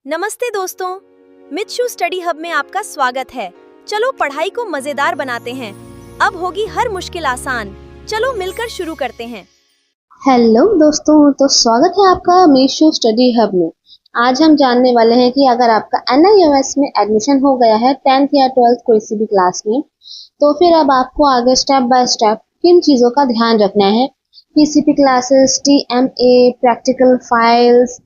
नमस्ते दोस्तों, मित्शु study hub में आपका स्वागत है। चलो पढ़ाई को मजेदार बनाते हैं। अब होगी हर मुश्किल आसान। चलो मिलकर शुरू करते हैं। हेलो दोस्तों, तो स्वागत है आपका मित्शु स्टडी हब में। आज हम जानने वाले हैं कि अगर आपका NIOS में एडमिशन हो गया है 10th या 12th कोई सी भी क्लास में, तो फिर अब आपको आगे स्टेप बाय स्टेप किन चीज़ों का ध्यान रखना है। PCP classes, TMA, practical files,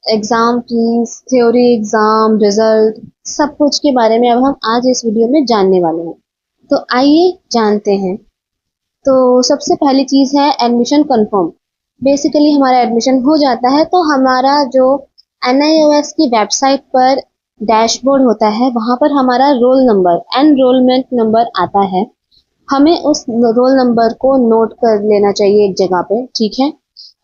exam fees, theory exam result, सब कुछ के बारे में अब हम आज इस वीडियो में जानने वाले हैं। तो आइए जानते हैं। तो सबसे पहली चीज़ है एडमिशन कंफर्म। बेसिकली हमारा एडमिशन हो जाता है तो हमारा जो NIOS की वेबसाइट पर डैशबोर्ड होता है, वहाँ पर हमारा रोल नंबर, एनरोलमेंट नंबर आता है। हमें उस रोल नंबर को नोट कर लेना चाहिए एक जगह पे, ठीक है।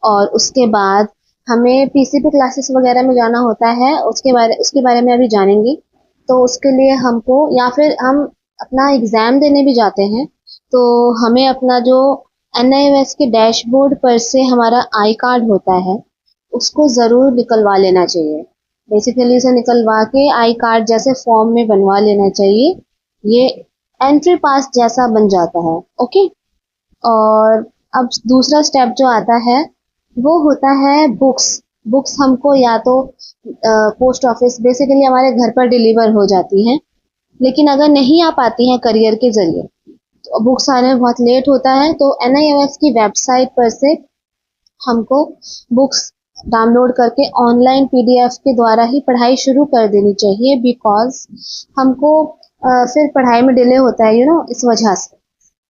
और उसके बाद हमें PCP क्लासेस वगैरह में जाना होता है, उसके बारे में अभी जानेंगे। तो उसके लिए हमको, या फिर हम अपना एग्ज़ाम देने भी जाते हैं, तो हमें अपना जो NIOS के डैशबोर्ड पर से हमारा आई कार्ड होता है, उसको ज़रूर निकलवा लेना चाहिए। बेसिकली इसे निकलवा के आई कार्ड जैसे फॉर्म में बनवा लेना चाहिए। ये एंट्री पास जैसा बन जाता है, ओके। और अब दूसरा स्टेप जो आता है वो होता है बुक्स। बुक्स हमको या तो पोस्ट ऑफिस, बेसिकली हमारे घर पर डिलीवर हो जाती हैं, लेकिन अगर नहीं आ पाती हैं करियर के जरिए, तो बुक्स आने में बहुत लेट होता है। तो NIOS की वेबसाइट पर से हमको बुक्स डाउनलोड करके ऑनलाइन PDF के द्वारा ही पढ़ाई शुरू कर देनी चाहिए, बिकॉज हमको फिर पढ़ाई में डिले होता है, इस वजह से।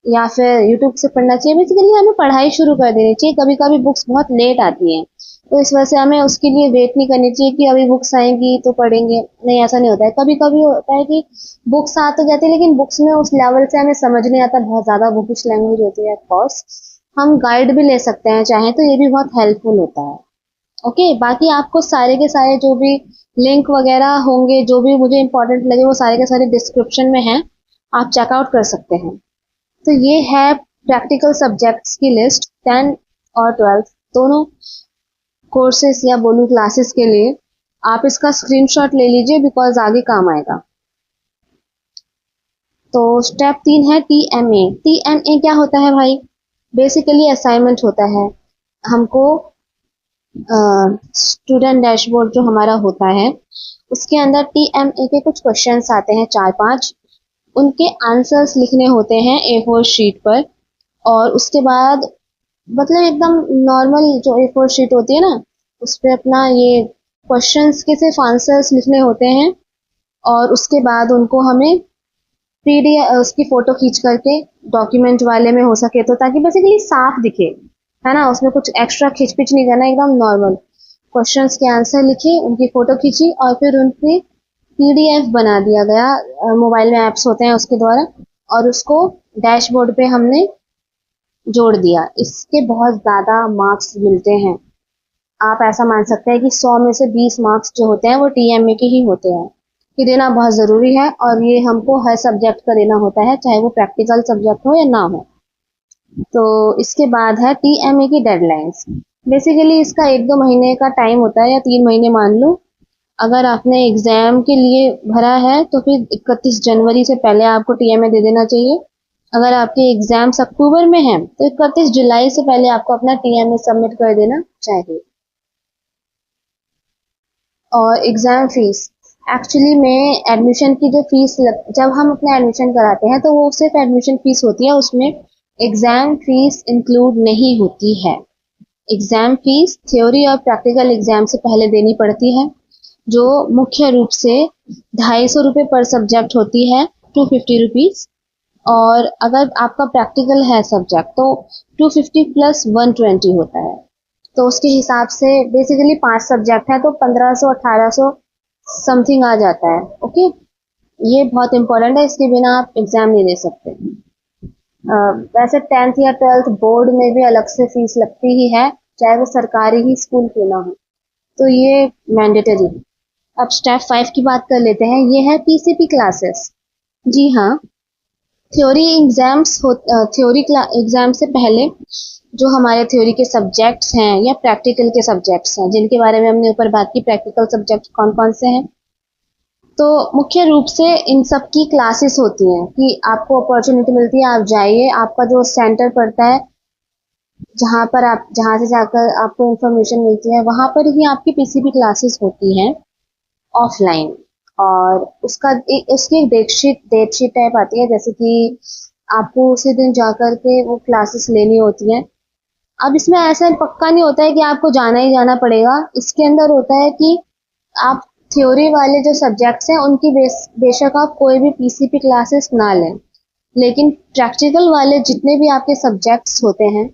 या फिर यूट्यूब से पढ़ना चाहिए। बेसिकली हमें पढ़ाई शुरू कर देनी चाहिए। कभी कभी बुक्स बहुत लेट आती हैं, तो इस वजह से हमें उसके लिए वेट नहीं करनी चाहिए कि अभी बुक्स आएंगी तो पढ़ेंगे। नहीं, ऐसा नहीं होता है। कभी कभी होता है कि बुक्स आ तो जाती है, लेकिन बुक्स में उस लेवल से हमें समझ नहीं आता, बहुत ज़्यादा बुकिश लैंग्वेज होती है। ऑफकोर्स हम गाइड भी ले सकते हैं चाहें तो, ये भी बहुत हेल्पफुल होता है, ओके। बाकी आपको सारे के सारे जो भी लिंक वगैरह होंगे, जो भी मुझे इंपॉर्टेंट लगे, वो सारे के सारे डिस्क्रिप्शन में हैं, आप चेकआउट कर सकते हैं। तो ये है प्रैक्टिकल सब्जेक्ट्स की लिस्ट 10 और 12 दोनों कोर्सेस या बोलूं क्लासेस के लिए। आप इसका स्क्रीनशॉट ले लीजिए, बिकॉज आगे काम आएगा। तो स्टेप 3 है TMA। TMA क्या होता है भाई? बेसिकली असाइनमेंट होता है हमको। स्टूडेंट डैशबोर्ड जो हमारा होता है, उसके अंदर TMA के कुछ क्वेश्चंस आते हैं, 4-5। उनके आंसर्स लिखने होते हैं A4 शीट पर। और उसके बाद मतलब एकदम नॉर्मल जो A4 शीट होती है ना, उस पर अपना ये क्वेश्चंस के सिर्फ आंसर्स लिखने होते हैं। और उसके बाद उनको हमें PDF उसकी फ़ोटो खींच करके डॉक्यूमेंट वाले में हो सके तो, ताकि बेसिकली साफ दिखे, है ना। उसमें कुछ एक्स्ट्रा खिंच-पिच नहीं करना, एकदम नॉर्मल क्वेश्चंस के आंसर लिखे, उनकी फ़ोटो खींची और फिर उनकी PDF बना दिया गया। मोबाइल में ऐप्स होते हैं उसके द्वारा, और उसको डैशबोर्ड पे हमने जोड़ दिया। इसके बहुत ज़्यादा मार्क्स मिलते हैं। आप ऐसा मान सकते हैं कि 100 में से 20 मार्क्स जो होते हैं वो TMA के ही होते हैं। ये देना बहुत ज़रूरी है, और ये हमको हर सब्जेक्ट का देना होता है, चाहे वो प्रैक्टिकल सब्जेक्ट हो या ना हो। तो इसके बाद है TMA की डेडलाइंस। बेसिकली इसका 1-2 महीने का टाइम होता है, या 3 महीने मान लो। अगर आपने एग्ज़ाम के लिए भरा है तो फिर 31 जनवरी से पहले आपको TMA दे देना चाहिए। अगर आपके एग्ज़ाम्स अक्टूबर में हैं तो 31 जुलाई से पहले आपको अपना TMA सबमिट कर देना चाहिए। और एग्ज़ाम फीस, एक्चुअली में एडमिशन की जो फीस जब हम अपना एडमिशन कराते हैं तो वो सिर्फ एडमिशन फीस होती है, उसमें एग्ज़ाम फीस इंक्लूड नहीं होती है। एग्ज़ाम फीस थ्योरी और प्रैक्टिकल एग्ज़ाम से पहले देनी पड़ती है, जो मुख्य रूप से 250 रुपये पर सब्जेक्ट होती है, 250 रुपीज़। और अगर आपका प्रैक्टिकल है सब्जेक्ट तो 250 प्लस 120 होता है। तो उसके हिसाब से बेसिकली 5 सब्जेक्ट है तो 1500-1800 समथिंग आ जाता है, ओके। ये बहुत इंपॉर्टेंट है, इसके बिना आप एग्ज़ाम नहीं दे सकते। वैसे 10th या 12th बोर्ड में भी अलग से फीस लगती ही है, चाहे वो सरकारी ही स्कूल क्यों ना हो, तो ये मैंडेटरी है। अब स्टेप 5 की बात कर लेते हैं। ये है PCP क्लासेस। जी हाँ, थ्योरी एग्जाम से पहले जो हमारे थ्योरी के सब्जेक्ट्स हैं या प्रैक्टिकल के सब्जेक्ट्स हैं, जिनके बारे में हमने ऊपर बात की, प्रैक्टिकल सब्जेक्ट कौन कौन से हैं। तो मुख्य रूप से इन सब की क्लासेस होती हैं कि आपको अपॉर्चुनिटी मिलती है, आप जाइए, आपका जो सेंटर पड़ता है जहाँ से जाकर आपको इंफॉर्मेशन मिलती है, वहाँ पर ही आपकी पीसीबी क्लासेस होती हैं ऑफलाइन। और उसकी एक डेट शीट टाइप आती है, जैसे कि आपको उसी दिन जाकर के वो क्लासेस लेनी होती हैं। अब इसमें ऐसा पक्का नहीं होता है कि आपको जाना ही जाना पड़ेगा। इसके अंदर होता है कि आप थ्योरी वाले जो सब्जेक्ट्स हैं उनकी बेशक आप कोई भी पीसीपी क्लासेस ना लें, लेकिन प्रैक्टिकल वाले जितने भी आपके सब्जेक्ट्स होते हैं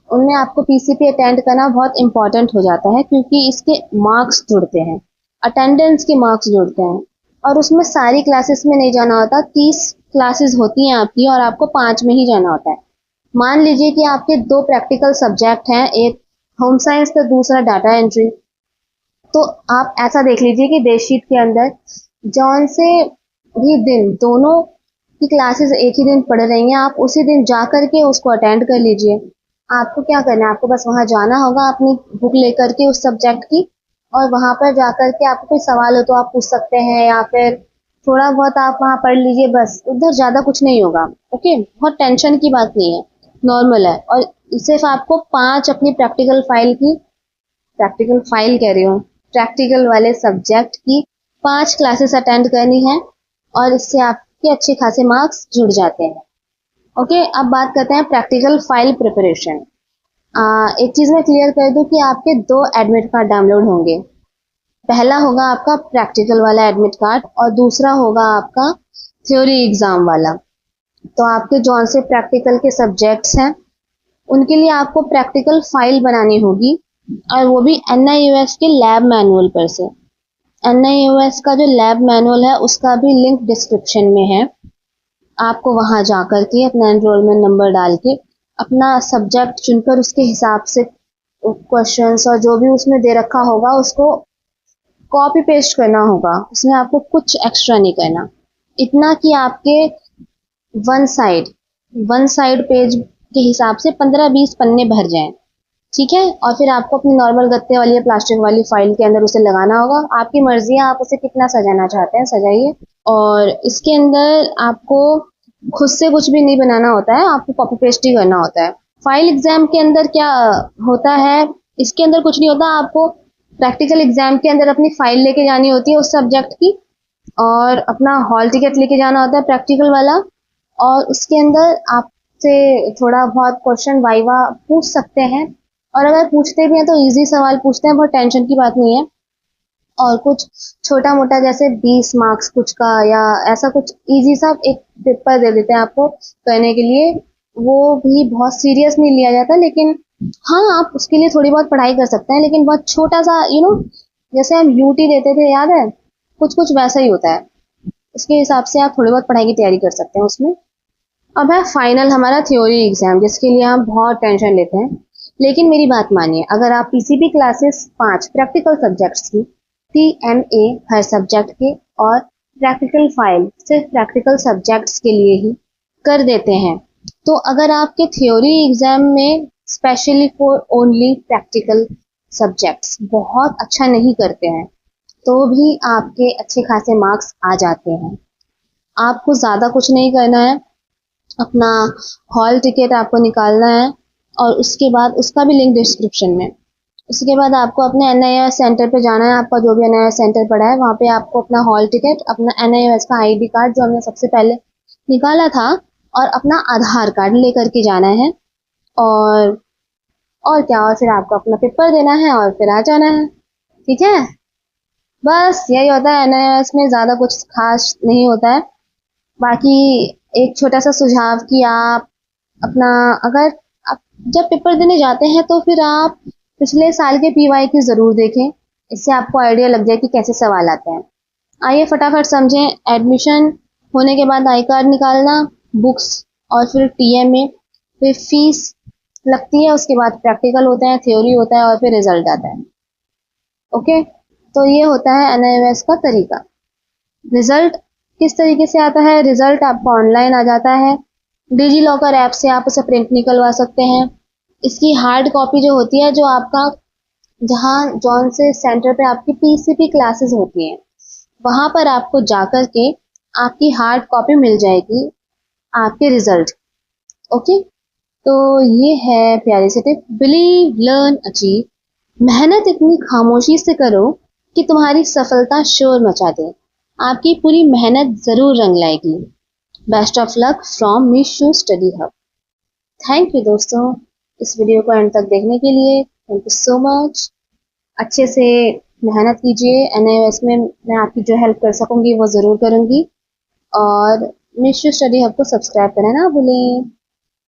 उनमें आपको पीसीपी अटेंड करना बहुत इंपॉर्टेंट हो जाता है, क्योंकि इसके मार्क्स जुड़ते हैं, अटेंडेंस के मार्क्स जुड़ते हैं। और उसमें सारी क्लासेस में नहीं जाना होता, 30 क्लासेस होती हैं आपकी और आपको 5 में ही जाना होता है। मान लीजिए कि आपके 2 प्रैक्टिकल सब्जेक्ट हैं, एक होम साइंस तो दूसरा डाटा एंट्री। तो आप ऐसा देख लीजिए कि डेट शीट के अंदर जौन से भी दिन दोनों की क्लासेस एक ही दिन पढ़ रही हैं, आप उसी दिन जा करके उसको अटेंड कर लीजिए। आपको क्या करना है, आपको बस वहां जाना होगा अपनी बुक लेकर के उस सब्जेक्ट की, और वहां पर जाकर के आपको कोई सवाल हो तो आप पूछ सकते हैं, या फिर थोड़ा बहुत आप वहां पढ़ लीजिए, बस उधर ज्यादा कुछ नहीं होगा। ओके, बहुत टेंशन की बात नहीं है, नॉर्मल है। और सिर्फ आपको 5 अपनी प्रैक्टिकल फाइल कह रही हूँ, प्रैक्टिकल वाले सब्जेक्ट की 5 क्लासेस अटेंड करनी है, और इससे आपके अच्छे खासे मार्क्स जुड़ जाते हैं। ओके, अब बात करते हैं प्रैक्टिकल फाइल प्रिपरेशन। एक चीज मैं क्लियर कर दूं कि आपके 2 एडमिट कार्ड डाउनलोड होंगे। पहला होगा आपका प्रैक्टिकल वाला एडमिट कार्ड और दूसरा होगा आपका थ्योरी एग्जाम वाला। तो आपके जौन से प्रैक्टिकल के सब्जेक्ट्स हैं उनके लिए आपको प्रैक्टिकल फाइल बनानी होगी, और वो भी NIOS के लैब मैनुअल पर से। NIOS का जो लैब मैनुअल है उसका भी लिंक डिस्क्रिप्शन में है। आपको वहां जाकर के अपना एनरोलमेंट नंबर डाल के अपना सब्जेक्ट चुनकर उसके हिसाब से क्वेश्चंस और जो भी उसमें दे रखा होगा उसको कॉपी पेस्ट करना होगा। उसमें आपको कुछ एक्स्ट्रा नहीं करना, इतना कि आपके वन साइड पेज के हिसाब से 15-20 पन्ने भर जाएं, ठीक है। और फिर आपको अपनी नॉर्मल गत्ते वाली या प्लास्टिक वाली फाइल के अंदर उसे लगाना होगा। आपकी मर्जी है, आप उसे कितना सजाना चाहते हैं सजाइए। और इसके अंदर आपको खुद से कुछ भी नहीं बनाना होता है, आपको कॉपी पेस्ट ही करना होता है। फाइल एग्जाम के अंदर क्या होता है, इसके अंदर कुछ नहीं होता। आपको प्रैक्टिकल एग्जाम के अंदर अपनी फाइल लेके जानी होती है उस सब्जेक्ट की, और अपना हॉल टिकट लेके जाना होता है प्रैक्टिकल वाला। और उसके अंदर आपसे थोड़ा बहुत क्वेश्चन वाइवा पूछ सकते हैं, और अगर पूछते भी हैं तो इजी सवाल पूछते हैं, बहुत टेंशन की बात नहीं है। और कुछ छोटा मोटा जैसे 20 मार्क्स कुछ का या ऐसा कुछ इजी सा एक पेपर दे देते हैं आपको करने के लिए। वो भी बहुत सीरियस नहीं लिया जाता, लेकिन हाँ आप उसके लिए थोड़ी बहुत पढ़ाई कर सकते हैं, लेकिन बहुत छोटा सा जैसे हम यूटी देते थे, याद है, कुछ कुछ वैसा ही होता है। उसके हिसाब से आप थोड़ी बहुत पढ़ाई की तैयारी कर सकते हैं उसमें। अब है फाइनल हमारा थ्योरी एग्जाम, जिसके लिए हम बहुत टेंशन लेते हैं। लेकिन मेरी बात मानिए, अगर आप पीसीबी क्लासेस 5 प्रैक्टिकल सब्जेक्ट्स की, PMA हर सब्जेक्ट के और प्रैक्टिकल फाइल सिर्फ प्रैक्टिकल सब्जेक्ट्स के लिए ही कर देते हैं, तो अगर आपके थ्योरी एग्जाम में specially for only practical subjects बहुत अच्छा नहीं करते हैं, तो भी आपके अच्छे खासे मार्क्स आ जाते हैं। आपको ज़्यादा कुछ नहीं करना है, अपना हॉल टिकट आपको निकालना है, और उसके बाद उसका भी लिंक डिस्क्रिप्शन में। उसके बाद आपको अपने NIOS सेंटर पे जाना है, आपका जो भी NIOS सेंटर पड़ा है वहाँ पे आपको अपना हॉल टिकट, अपना NIOS का ID कार्ड जो हमने सबसे पहले निकाला था, और अपना आधार कार्ड लेकर के जाना है। और क्या, और फिर आपको अपना पेपर देना है और फिर आ जाना है, ठीक है। बस यही होता है NIOS में, ज़्यादा कुछ खास नहीं होता है। बाकी एक छोटा सा सुझाव कि आप अपना अगर आप जब पेपर देने जाते हैं तो फिर आप पिछले साल के PYQ जरूर देखें, इससे आपको आइडिया लग जाए कि कैसे सवाल आते हैं। आइए फटाफट समझें। एडमिशन होने के बाद आई कार्ड निकालना, बुक्स और फिर TMA, फिर फीस लगती है, उसके बाद प्रैक्टिकल होता है, थ्योरी होता है और फिर रिजल्ट आता है। ओके, तो ये होता है NIOS का तरीका। रिजल्ट किस तरीके से आता है, रिजल्ट आपको ऑनलाइन आ जाता है। डिजी लॉकर ऐप से आप उसे प्रिंट निकलवा सकते हैं, इसकी हार्ड कॉपी जो होती है, जो आपका जहाँ जॉन से सेंटर पे आपकी पीसीपी क्लासेस होती हैं, वहां पर आपको जाकर के आपकी हार्ड कॉपी मिल जाएगी, आपके रिजल्ट। ओके, तो ये है प्यारी सी टिप, बिलीव लर्न अचीव। मेहनत इतनी खामोशी से करो कि तुम्हारी सफलता शोर मचा दे। आपकी पूरी मेहनत जरूर रंग लाएगी। Best of luck from Meesho study hub. Thank you दोस्तों, इस वीडियो को एंड तक देखने के लिए। Thank you so much. अच्छे से मेहनत कीजिए। एनआईओएस में मैं आपकी जो हेल्प कर सकूंगी वो ज़रूर करूंगी। और मीशो स्टडी हब को सब्सक्राइब करना ना भूलें।